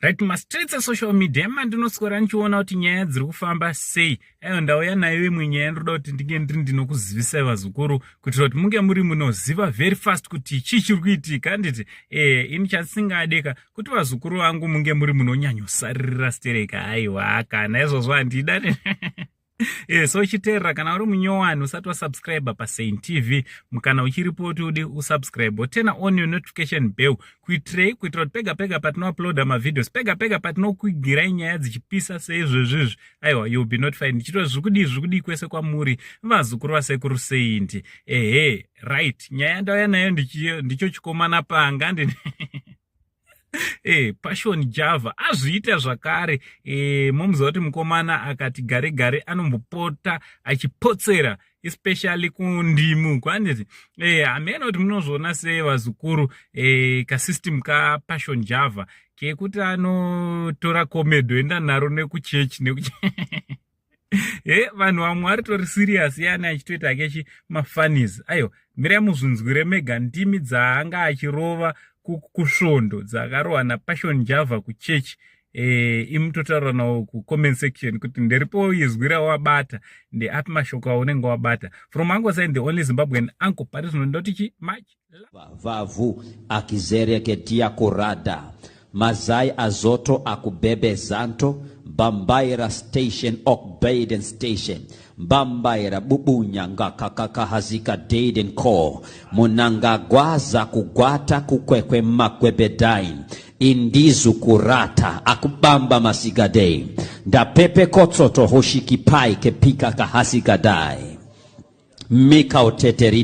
Right, mastreets social media mandinoswera ndichiona kuti nyaya dziri kufamba sei. Ndauya nayo imwe nyaya ndoda kuti ndinge ndinokuzivisa vazukuru kuitira kuti munge muri munoziva very fast kuti chii chiri kuitika. Nditi ini chasingadeka kuti vazukuru vangu munge muri munonyanyosaririra stereka. Aiwa kana izvozvo handida. So uchiteerera kana uri munyowani usati wasubscribe paSaint TV, mukana uchiripo kuti ude usubscribe, turn on your notification bell kuitira kuti pega patinouploada mavideos, pega patinokwigirai nyaya dzichipisa seizvozvizvi. Aiwa, you'll be notified. Ndichitwa zvikudi kwese kwamuri vazukuru vasekuru Saint. Right, nyaya ndauya nayo ndicho chikomana panga Passion Java azviita zvakare. Momuziva kuti mukomana akati gare anombopota achipotsera especially kundimu kwanditi. Ameno kuti munozviona sei vazukuru kasystem ka Passion Java kekuti anotora komedo enda naro nekuchechi vanhu vamwe vari tori serious yana achitoita akechi mafanis. Ayo mirai muzvinzwire mega ndimi dzaanga achirova kusvondo dzakarohwa naPassion Java kuchechi. Imutotaura nawo kucomment section kuti nderipo izwira wabata ndeapi mashoko aunenge wabata. From Uncle Saint, the only Zimbabwean Uncle Paris ndotichi much vavu akizere ketia kurada mazai azoto akubebe zanto Bambaira station Okbaden station Bambaira bubunya nga kakaka hazika Dayden ko munanga gwaza kugwata kukwekwe makwebedain indizu kurata akubamba masigadei nda pepe kotsoto hoshiki pai kepika kahasigadai mika oteteri